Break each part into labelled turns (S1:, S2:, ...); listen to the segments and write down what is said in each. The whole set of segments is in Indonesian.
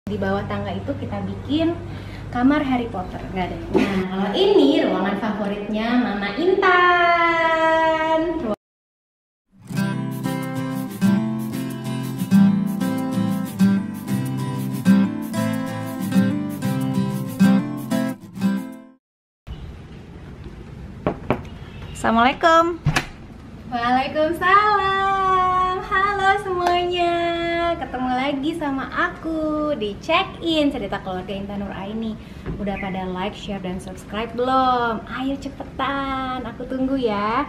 S1: Di bawah tangga itu kita bikin kamar Harry Potter, nggak ada. Nah, kalau ini ruangan favoritnya Mama Intan.
S2: Assalamualaikum.
S1: Waalaikumsalam. Halo semuanya. Ketemu lagi sama aku di Check-in Cerita Keluarga Intan Nuraini. Udah pada like, share, dan subscribe belum? Ayo cepetan, aku tunggu ya.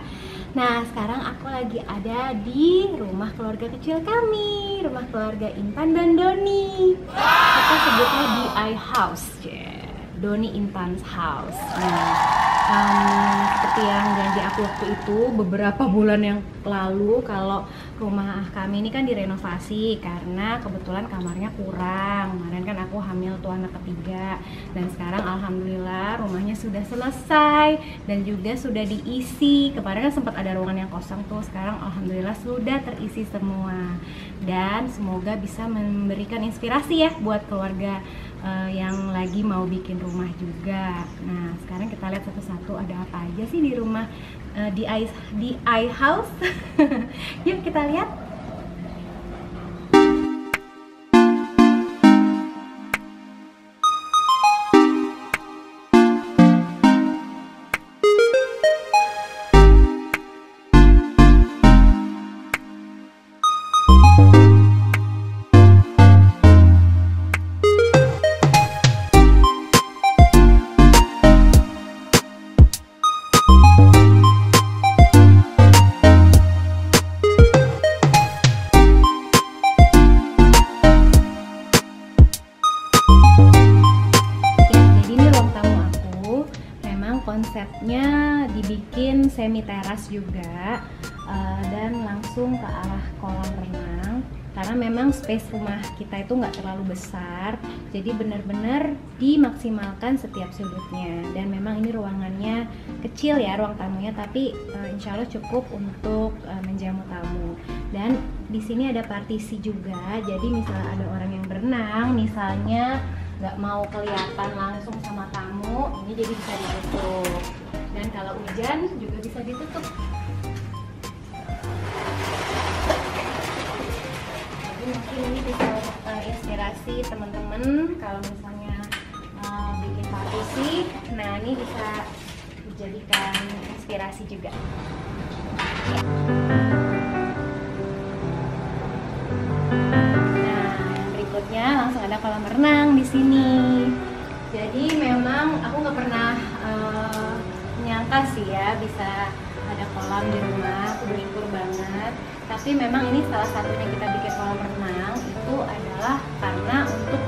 S1: Nah, sekarang aku lagi ada di rumah keluarga kecil kami, rumah keluarga Intan dan Doni. Kita sebutnya DI House, Doni Intan's House. Nah, seperti yang janji aku waktu itu beberapa bulan yang lalu, kalau rumah kami ini kan direnovasi karena kebetulan kamarnya kurang. Kemarin kan aku hamil tuh anak ketiga, dan sekarang alhamdulillah rumahnya sudah selesai dan juga sudah diisi. Kemarin kan sempat ada ruangan yang kosong tuh, sekarang alhamdulillah sudah terisi semua. Dan semoga bisa memberikan inspirasi ya buat keluarga yang lagi mau bikin rumah juga. Nah, sekarang kita lihat satu-satu ada apa aja sih di rumah DI House. Yuk kita lihat. Konsepnya dibikin semi teras juga, dan langsung ke arah kolam renang karena memang space rumah kita itu nggak terlalu besar, jadi benar-benar dimaksimalkan setiap sudutnya. Dan memang ini ruangannya kecil ya, ruang tamunya, tapi insya Allah cukup untuk menjamu tamu. Dan di sini ada partisi juga, jadi misalnya ada orang yang berenang misalnya nggak mau kelihatan langsung sama tamu, ini jadi bisa ditutup. Dan kalau hujan juga bisa ditutup. Jadi mungkin ini bisa inspirasi teman-teman kalau misalnya bikin partisi. Nah, ini bisa dijadikan inspirasi juga. Langsung ada kolam renang di sini. Jadi memang aku nggak pernah menyangka sih ya bisa ada kolam di rumah. Aku bersyukur banget. Tapi memang ini salah satunya kita bikin kolam renang itu adalah karena untuk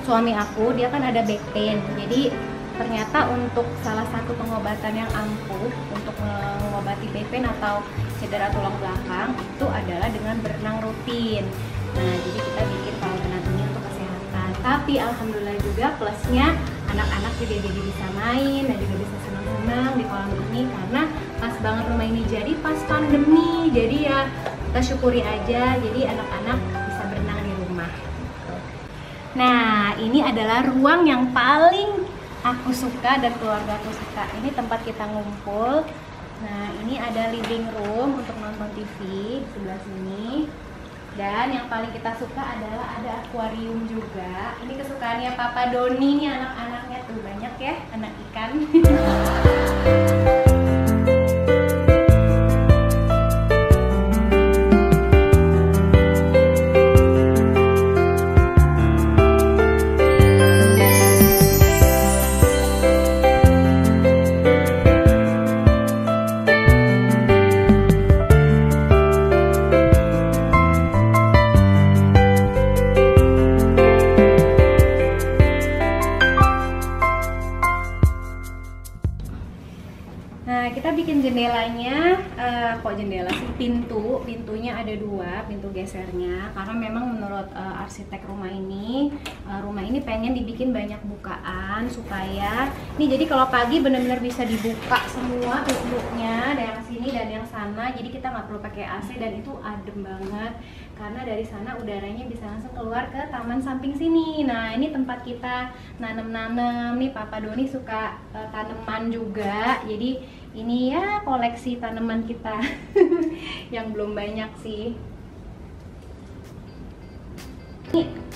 S1: suami aku, dia kan ada back pain. Jadi ternyata untuk salah satu pengobatan yang ampuh untuk mengobati back pain atau cedera tulang belakang itu adalah dengan berenang rutin. Nah, jadi kita bikin kolam renang ini untuk kesehatan. Tapi alhamdulillah juga plusnya anak-anak juga jadi bisa main dan juga bisa senang-senang di kolam ini karena pas banget rumah ini jadi pas pandemi. Jadi ya kita syukuri aja. Jadi anak-anak bisa berenang di rumah. Nah, ini adalah ruang yang paling aku suka dan keluarga aku suka. Ini tempat kita ngumpul. Nah, ini ada living room untuk nonton TV sebelah sini. Dan yang paling kita suka adalah ada akuarium juga. Ini kesukaannya Papa Doni nih, anak-anaknya tuh banyak ya, anak ikan. Nah, kita bikin jendelanya, jendela sih, pintunya ada dua, pintu gesernya, karena memang menurut arsitek rumah ini ini pengen dibikin banyak bukaan supaya nih, jadi kalau pagi benar-benar bisa dibuka semua pintunya, ada yang sini dan yang sana, jadi kita nggak perlu pakai AC dan itu adem banget karena dari sana udaranya bisa langsung keluar ke taman samping sini. Nah ini tempat kita nanam-nanam nih, Papa Doni suka tanaman juga, jadi ini ya koleksi tanaman kita yang belum banyak sih. Ini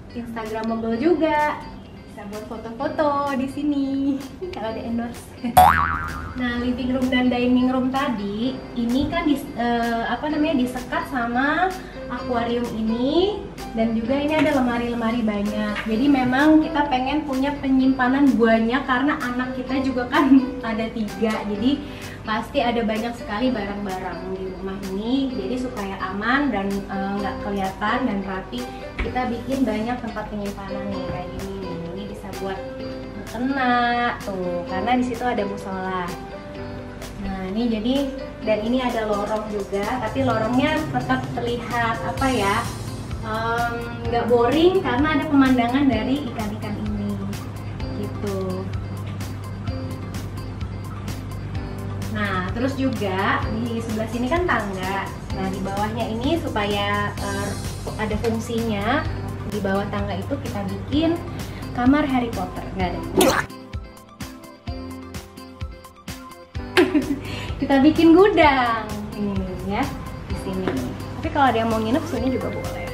S1: Instagramable juga, bisa buat foto-foto di sini kalau di endorse. Nah, living room dan dining room tadi ini kan disekat sama akuarium ini, dan juga ini ada lemari-lemari banyak. Jadi memang kita pengen punya penyimpanan banyak karena anak kita juga kan ada 3, jadi pasti ada banyak sekali barang-barang di rumah ini. Jadi supaya aman dan nggak kelihatan dan rapi, kita bikin banyak tempat penyimpanan nih kayak gini nih. Ini bisa buat mukena tuh, karena di situ ada musola. Nah ini jadi, dan ini ada lorong juga, tapi lorongnya tetap terlihat apa ya, nggak boring karena ada pemandangan dari ikan-ikan ini gitu. Nah terus juga di sebelah sini kan tangga. Nah di bawahnya ini supaya ada fungsinya, di bawah tangga itu kita bikin kamar Harry Potter. Nggak ada. Kita bikin gudang ini ya di sini. Tapi kalau ada yang mau nginep sini juga boleh.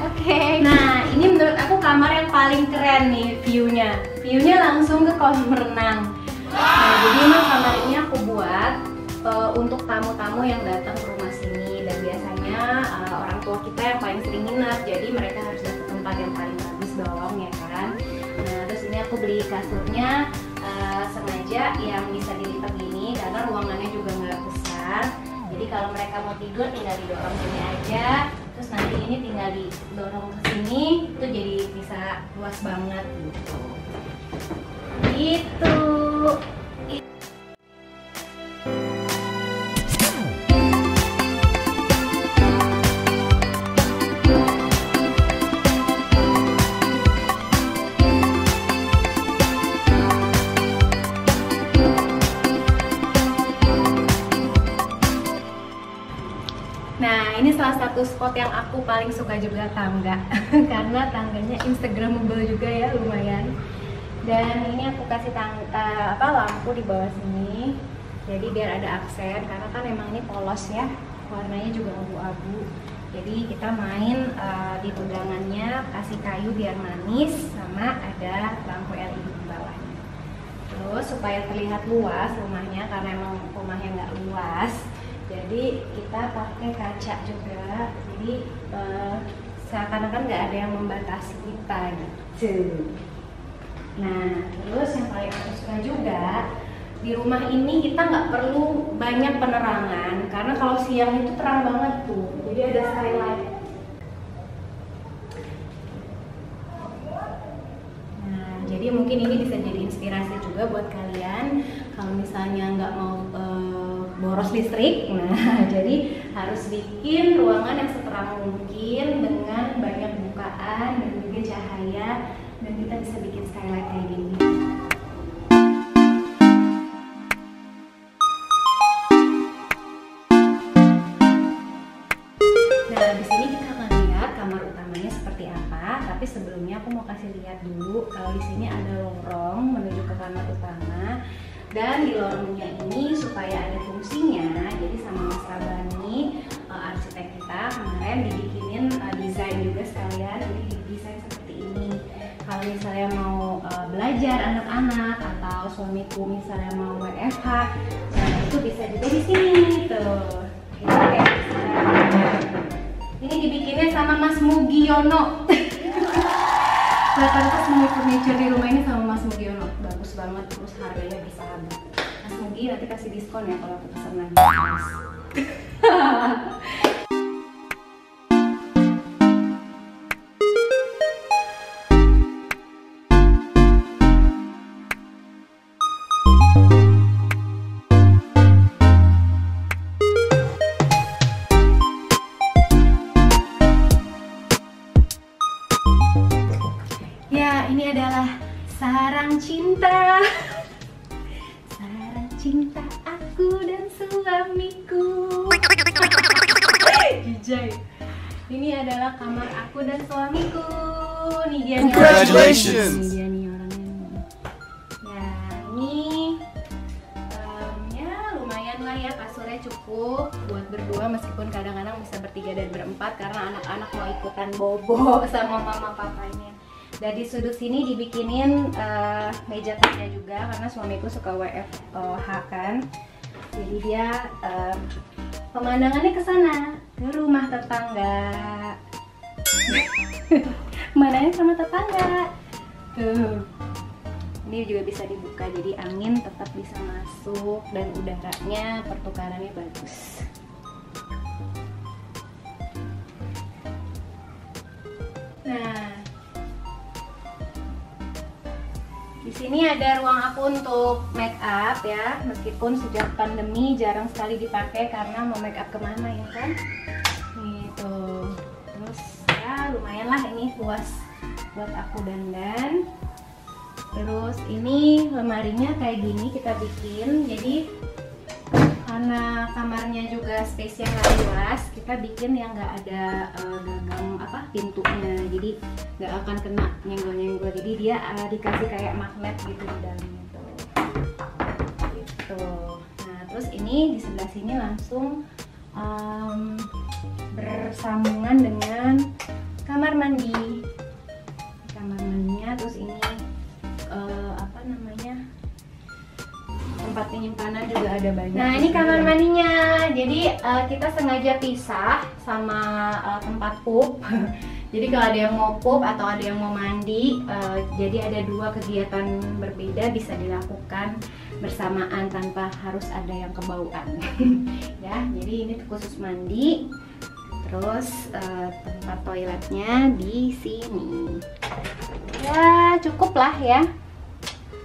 S1: Oke. Nah ini menurut aku kamar yang paling keren nih view-nya. View-nya langsung ke kolam renang. Nah jadi emang kamar ini aku buat untuk tamu-tamu yang datang ke rumah sini, dan biasanya orang tua kita yang paling sering nginep, jadi mereka harus datang ke tempat yang paling bagus dong ya kan. Nah terus ini aku beli kasurnya sengaja yang bisa dilipat gini karena ruangannya juga nggak besar. Jadi kalau mereka mau tidur tinggal didorong sini aja, terus nanti ini tinggal didorong ke sini, itu jadi bisa luas banget gitu. Gitu. Nah ini salah satu spot yang aku paling suka juga, tangga. Karena tangganya Instagramable juga ya, lumayan. Dan ini aku kasih lampu di bawah sini, jadi biar ada aksen, karena kan emang ini polos ya, warnanya juga abu-abu. Jadi kita main di pegangannya kasih kayu biar manis, sama ada lampu LED di bawahnya. Terus supaya terlihat luas rumahnya, karena emang rumahnya nggak luas, jadi kita pakai kaca juga, jadi seakan-akan nggak ada yang membatasi kita gitu. Nah terus yang paling aku suka juga, di rumah ini kita nggak perlu banyak penerangan, karena kalau siang itu terang banget tuh, jadi ada skylight. Nah jadi mungkin ini bisa jadi inspirasi juga buat kalian kalau misalnya nggak mau boros listrik. Nah jadi harus bikin ruangan yang seterang mungkin dengan banyak bukaan dan juga cahaya, dan kita bisa bikin skylight kayak gini. Nah di sini kita akan lihat kamar utamanya seperti apa, tapi sebelumnya aku mau kasih lihat dulu kalau di sini ada lorong menuju ke kamar utama. Dan di lorongnya ini supaya ada fungsinya, jadi sama Mas Rabani arsitek kita kemarin dibikinin desain juga sekalian, jadi didesain seperti ini. Kalau misalnya mau belajar anak-anak atau suamiku misalnya mau WFH, nah itu bisa juga di sini tuh. Ini dibikinnya sama Mas Mugiono. Rata-rata semua furniture di rumah ini sama Mas Mugiono, bagus banget, terus harganya bersahabat. Mas Mugi nanti kasih diskon ya kalau aku pesan lagi. ini adalah sarang cinta. Sarang cinta aku dan suamiku. Jijai. Ini adalah kamar aku dan suamiku. Nih dia nih.
S2: Congratulations.
S1: Ini dia nih orangnya. Ya, ini ya lumayan lah ya, kasurnya cukup buat berdua meskipun kadang-kadang bisa bertiga dan berempat karena anak-anak mau ikutan bobo sama mama papanya. Dan di sudut sini dibikinin meja kerja juga karena suamiku suka WFH kan. Jadi dia pemandangannya ke sana, ke rumah tetangga. Pemandangannya sama tetangga. Tuh. Ini juga bisa dibuka jadi angin tetap bisa masuk dan udaranya pertukarannya bagus. Nah, di sini ada ruang aku untuk make up ya, meskipun sejak pandemi jarang sekali dipakai karena mau make up kemana ya kan? Gitu. Terus ya lumayan lah ini luas buat aku dandan. Terus ini lemarinya kayak gini kita bikin, jadi karena kamarnya juga space-nya nggak luas, kita bikin yang nggak ada gagang pintunya, jadi nggak akan kena nyenggol-nyenggol. Jadi dia dikasih kayak magnet gitu di dalamnya tuh. Gitu. Nah terus ini di sebelah sini langsung bersambungan dengan kamar mandi. Kamar mandinya, terus ini tempat penyimpanan juga ada banyak. Nah ini kamar mandinya, jadi kita sengaja pisah sama tempat pup. Jadi kalau ada yang mau pup atau ada yang mau mandi, jadi ada dua kegiatan berbeda bisa dilakukan bersamaan tanpa harus ada yang kebauan. Ya, jadi ini khusus mandi. Terus tempat toiletnya di sini. Ya cukup lah ya,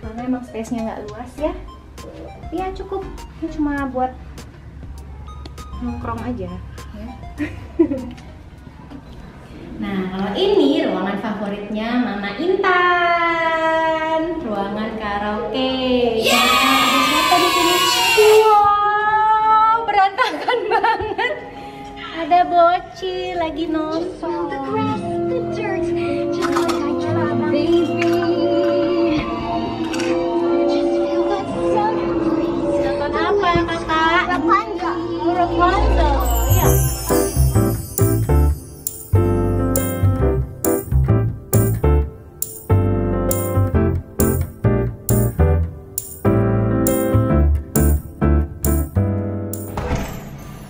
S1: karena emang space-nya nggak luas ya. Ya cukup, ini cuma buat nongkrong aja ya. Nah kalau ini ruangan favoritnya Mama Intan, ruangan karaoke. Ada siapa di sini? Wow, berantakan banget. Ada bocil lagi nonton. Rapunzel, ya.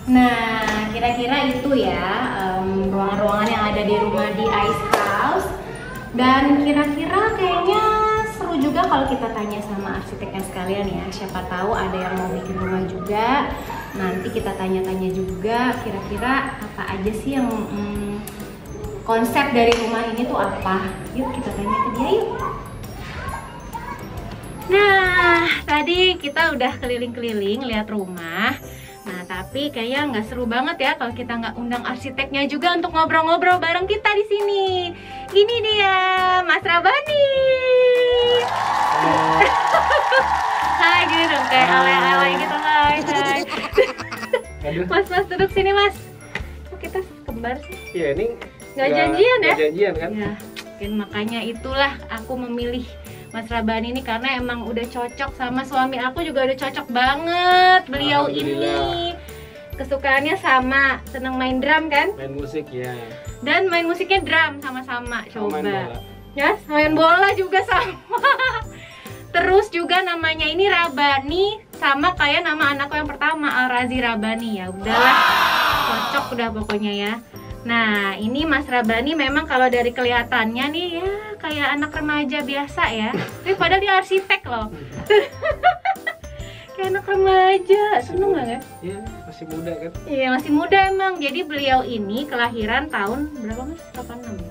S1: Nah, kira-kira itu ya ruangan-ruangan yang ada di rumah di Ice House. Dan kira-kira kayaknya seru juga kalau kita tanya sama arsiteknya sekalian ya. Siapa tahu ada yang mau bikin rumah juga. Nanti kita tanya-tanya juga kira-kira apa aja sih yang konsep dari rumah ini tuh apa. Yuk kita tanya ke dia yuk. Nah tadi kita udah keliling-keliling lihat rumah. Nah tapi kayaknya nggak seru banget ya kalau kita nggak undang arsiteknya juga untuk ngobrol-ngobrol bareng kita di sini. Ini dia Mas Rabani. Hai gini dong kayak alay-alay gitu, hai. Mas duduk sini mas. Kok kita kembar sih?
S2: Iya ini
S1: nggak janjian ya?
S2: Nggak janjian kan?
S1: Ya, mungkin makanya itulah aku memilih Mas Rabani ini karena emang udah cocok sama suami aku, juga udah cocok banget. Beliau ini kesukaannya sama, seneng main drum kan?
S2: Main musik ya.
S1: Dan main musiknya drum sama-sama. Coba.
S2: Main bola.
S1: Ya, main bola juga sama. Terus juga namanya ini Rabani, sama kayak nama anakku yang pertama Al-Razi Rabani. Ya udahlah, cocok udah pokoknya ya. Nah ini Mas Rabani memang kalau dari kelihatannya nih ya kayak anak remaja biasa ya. Tapi padahal dia arsitek loh. Kayak anak remaja, seneng banget.
S2: Iya masih muda kan?
S1: Iya masih muda emang. Jadi beliau ini kelahiran tahun berapa mas? 86 ya?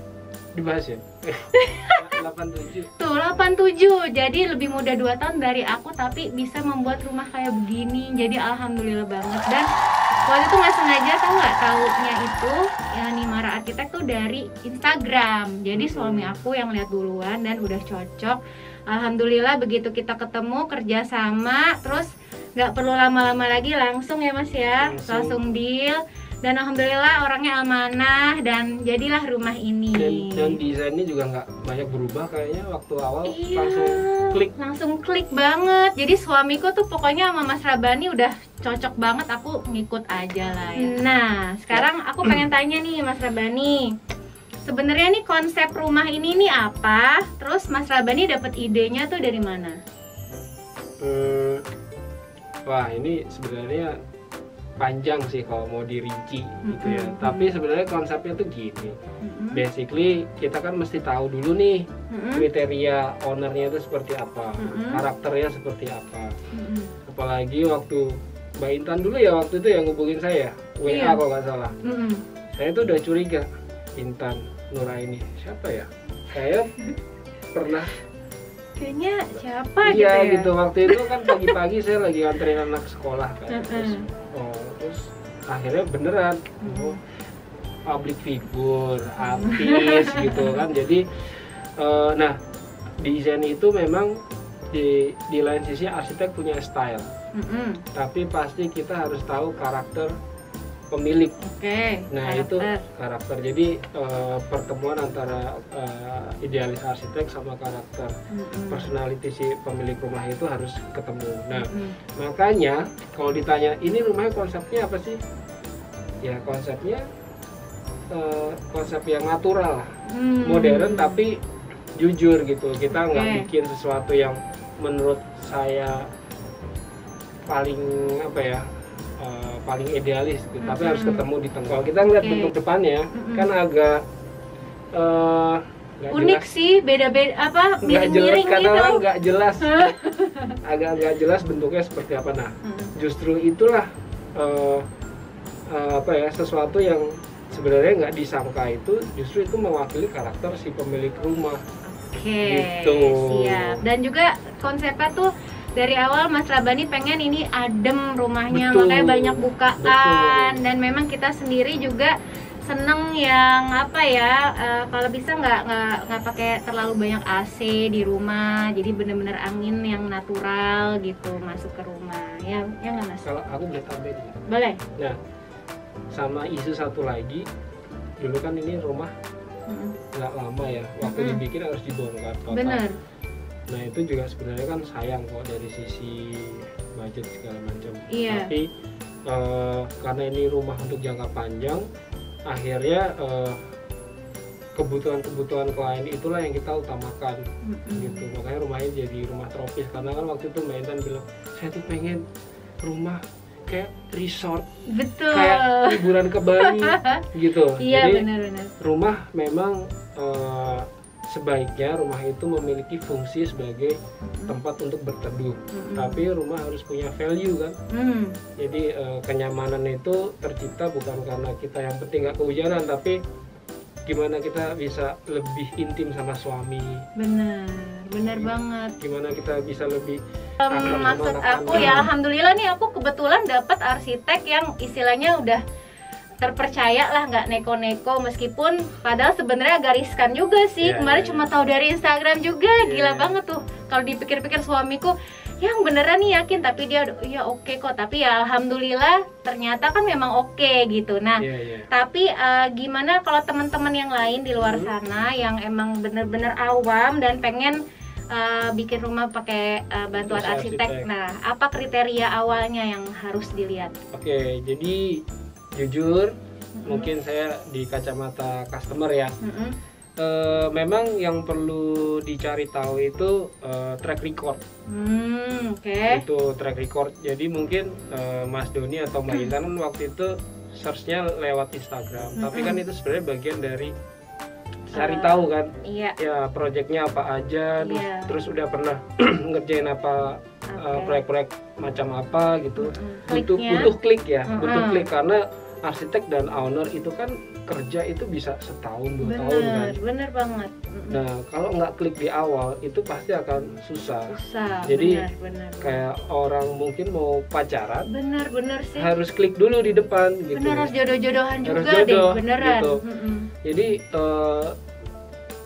S2: Dibahas ya? 87.
S1: Tuh 87, jadi lebih muda 2 tahun dari aku tapi bisa membuat rumah kayak begini. Jadi alhamdulillah banget. Dan waktu itu nggak sengaja tahu nggak, taunya itu ya Nimara Art arsitek tuh dari Instagram. Jadi suami aku yang lihat duluan dan udah cocok. Alhamdulillah begitu kita ketemu kerja sama, terus nggak perlu lama-lama lagi, langsung ya Mas ya, langsung deal. Dan alhamdulillah orangnya amanah dan jadilah rumah ini.
S2: Dan desainnya juga nggak banyak berubah kayaknya waktu awal.
S1: Iya, langsung klik banget. Jadi suamiku tuh pokoknya sama Mas Rabani udah cocok banget, aku ngikut aja lah ya. Nah sekarang aku pengen tanya nih Mas Rabani, sebenarnya nih konsep rumah ini nih apa? Terus Mas Rabani dapat idenya tuh dari mana?
S2: Wah ini sebenarnya panjang sih kalau mau dirinci gitu ya. Tapi sebenarnya konsepnya tuh gini. Basically kita kan mesti tahu dulu nih kriteria ownernya itu seperti apa, karakternya seperti apa. Apalagi waktu Mbak Intan dulu ya waktu itu yang hubungin saya, WA kalau nggak salah. Saya tuh udah curiga, Intan Nuraini siapa ya? Saya pernah
S1: kayaknya siapa gitu
S2: ya?
S1: ya?
S2: Gitu waktu itu kan pagi-pagi saya lagi nganterin anak sekolah kan. Terus akhirnya beneran public figure, artis gitu kan. Jadi nah desain itu memang di lain sisi arsitek punya style, tapi pasti kita harus tahu karakter pemilik. Nah karakter. Itu karakter. Jadi pertemuan antara idealis arsitek sama karakter personality si pemilik rumah itu harus ketemu. Nah makanya kalau ditanya ini rumahnya konsepnya apa sih? Ya konsepnya konsep yang natural, modern tapi jujur gitu. Kita nggak bikin sesuatu yang menurut saya paling apa ya, paling idealis gitu. Tapi harus ketemu di tengah. Kalau kita ngeliat bentuk depannya kan agak
S1: unik jelas. Sih, beda-beda apa
S2: miring-miring gitu. Karena nggak jelas, agak nggak jelas bentuknya seperti apa. Nah, justru itulah apa ya, sesuatu yang sebenarnya nggak disangka itu justru itu mewakili karakter si pemilik rumah. Gitu.
S1: Siap. Dan juga konsepnya tuh dari awal Mas Rabani pengen ini adem rumahnya, makanya banyak bukaan. Dan memang kita sendiri juga seneng yang apa ya, kalau bisa nggak pakai terlalu banyak AC di rumah, jadi bener-bener angin yang natural gitu masuk ke rumah. Ya nggak Mas?
S2: Kalau aku boleh tambahin.
S1: Boleh.
S2: Nah, sama isu satu lagi, dulu kan ini rumah nggak lama ya, waktu dibikin harus dibongkar total.
S1: Bener.
S2: Nah itu juga sebenarnya kan sayang kok dari sisi budget segala macam. Tapi karena ini rumah untuk jangka panjang, akhirnya kebutuhan klien itulah yang kita utamakan gitu. Makanya rumahnya jadi rumah tropis, karena kan waktu itu Mbak Intan bilang saya tuh pengen rumah kayak resort, kayak liburan ke Bali gitu.
S1: Iya,
S2: jadi
S1: benar-benar.
S2: Rumah memang sebaiknya rumah itu memiliki fungsi sebagai tempat untuk berteduh, tapi rumah harus punya value kan. Jadi kenyamanan itu tercipta bukan karena kita yang penting nggak kehujanan, tapi gimana kita bisa lebih intim sama suami. Benar banget. Gimana kita bisa lebih
S1: maksud aku ya, alhamdulillah nih aku kebetulan dapat arsitek yang istilahnya udah terpercaya lah, nggak neko-neko, meskipun padahal sebenarnya agak riskan juga sih. Kemarin cuma tahu dari Instagram juga, gila banget tuh. Kalau dipikir-pikir suamiku, yang beneran nih yakin, tapi dia ya oke kok. Tapi ya alhamdulillah ternyata kan memang oke gitu. Nah, tapi gimana kalau teman-teman yang lain di luar sana yang emang bener-bener awam dan pengen bikin rumah pakai bantuan arsitek. Nah, apa kriteria awalnya yang harus dilihat?
S2: Oke, jadi jujur, mungkin saya di kacamata customer ya, memang yang perlu dicari tahu itu track record. Itu track record. Jadi mungkin Mas Doni atau Mbak Intan waktu itu searchnya lewat Instagram, tapi kan itu sebenarnya bagian dari cari tahu kan, ya proyeknya apa aja, terus udah pernah ngerjain apa, proyek-proyek macam apa gitu. Butuh klik ya, butuh klik, karena arsitek dan owner itu kan kerja itu bisa setahun 2 tahun kan. Bener banget. Nah kalau nggak klik di awal itu pasti akan susah. Jadi kayak orang mungkin mau pacaran, bener sih, harus klik dulu di depan gitu.
S1: Harus jodoh-jodohan juga deh, beneran gitu.
S2: Jadi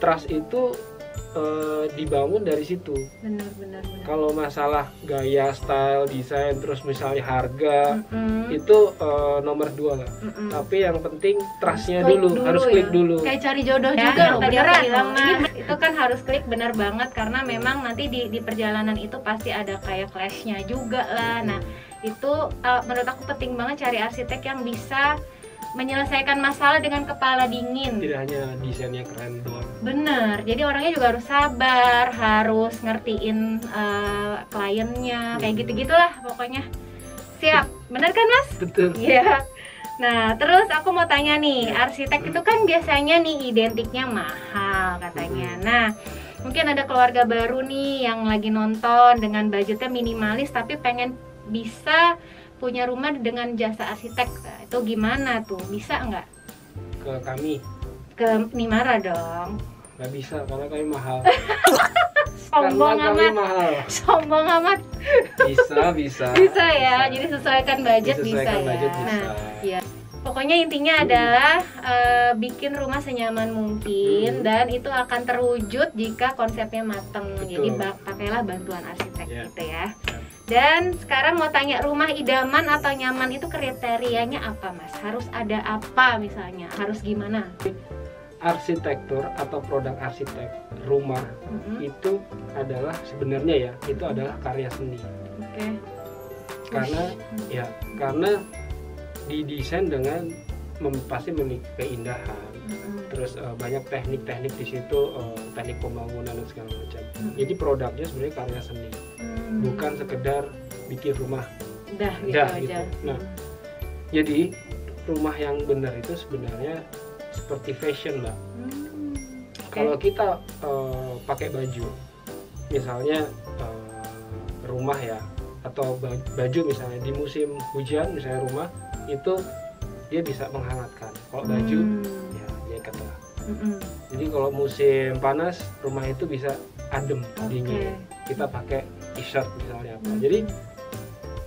S2: trust itu dibangun dari situ.
S1: Benar.
S2: Kalau masalah gaya, style, desain, terus misalnya harga, itu nomor 2 lah. Tapi yang penting trustnya dulu, harus klik dulu.
S1: Kayak cari jodoh juga loh, tadi aku bilang Mas. Itu kan harus klik, benar banget, karena memang nanti di perjalanan itu pasti ada kayak clash-nya juga lah. Nah itu menurut aku penting banget cari arsitek yang bisa menyelesaikan masalah dengan kepala dingin.
S2: Tidak hanya desainnya keren doang.
S1: Bener, jadi orangnya juga harus sabar, harus ngertiin kliennya, kayak gitu-gitulah pokoknya. Siap, bener kan Mas?
S2: Betul.
S1: Iya. Nah, terus aku mau tanya nih, arsitek itu kan biasanya nih identiknya mahal katanya. Nah, mungkin ada keluarga baru nih yang lagi nonton dengan budgetnya minimalis tapi pengen bisa punya rumah dengan jasa arsitek. Nah, itu gimana tuh? Bisa nggak?
S2: Ke kami?
S1: Ke Nimara dong.
S2: Nggak bisa, karena kami mahal.
S1: Sombong
S2: karena
S1: amat.
S2: kami mahal.
S1: Sombong amat.
S2: Bisa.
S1: Bisa ya, jadi sesuaikan budget bisa ya.
S2: Budget bisa.
S1: Nah, ya. Pokoknya intinya adalah bikin rumah senyaman mungkin dan itu akan terwujud jika konsepnya mateng.
S2: Betul.
S1: Jadi pakailah bantuan arsitek gitu ya.
S2: Ya.
S1: Dan sekarang mau tanya, rumah idaman atau nyaman itu kriterianya apa Mas? Harus ada apa misalnya? Harus gimana?
S2: Arsitektur atau produk arsitek rumah itu adalah sebenarnya itu adalah karya seni.
S1: Oke.
S2: Karena didesain dengan pasti memiliki keindahan. Terus banyak teknik-teknik di situ, teknik pembangunan dan segala macam. Jadi produknya sebenarnya karya seni, bukan sekedar bikin rumah.
S1: Udah gitu aja.
S2: Nah, jadi rumah yang benar itu sebenarnya seperti fashion, Mbak. Kalau kita pakai baju, misalnya rumah ya, atau baju misalnya di musim hujan, misalnya rumah itu dia bisa menghangatkan. Kalau baju ya dia kata. Jadi kalau musim panas rumah itu bisa adem, dingin. Kita pakai t-shirt misalnya apa. Jadi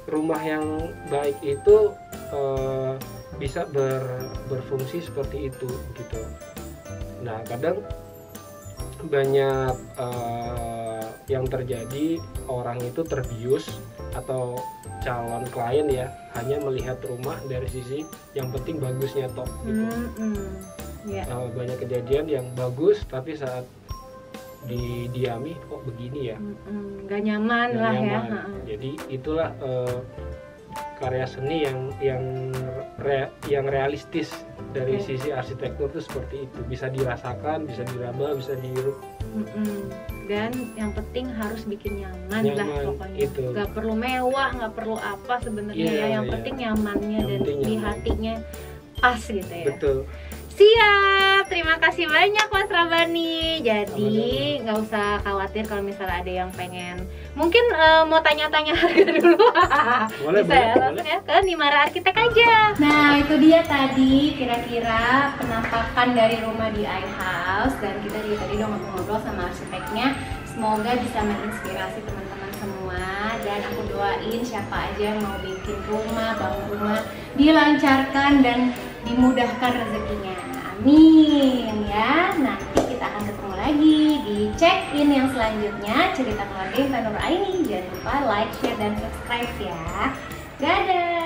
S2: rumah yang baik itu bisa berfungsi seperti itu gitu. Nah kadang banyak yang terjadi, orang itu terbius atau calon klien ya hanya melihat rumah dari sisi yang penting bagusnya toh gitu. Banyak kejadian yang bagus tapi saat didiami kok begini ya,
S1: nggak nyaman lah
S2: nyaman.
S1: ya.
S2: Jadi itulah karya seni yang realistis dari sisi arsitektur itu seperti itu, bisa dirasakan, bisa diraba, bisa dihirup.
S1: Dan yang penting harus bikin nyaman lah pokoknya.
S2: Itu.
S1: Nggak perlu mewah, nggak perlu apa sebenarnya yang penting nyamannya dan di hatinya pas gitu ya.
S2: Betul.
S1: Siap, terima kasih banyak Mas Rabani. Jadi nggak usah khawatir kalau misalnya ada yang pengen, mungkin mau tanya-tanya harga dulu. Bisa ya, langsung ya ke Nimara Arsitek aja. Nah itu dia tadi kira-kira penampakan dari rumah di iHouse, dan kita juga tadi udah ngobrol-ngobrol sama arsiteknya. Semoga bisa menginspirasi teman-teman semua, dan aku doain siapa aja yang mau bikin rumah, bangun rumah, dilancarkan dan dimudahkan rezekinya. Amin ya. Nanti kita akan ketemu lagi di check-in yang selanjutnya, cerita keluarga Intan Nur Aini. Jangan lupa like, share, dan subscribe ya. Dadah.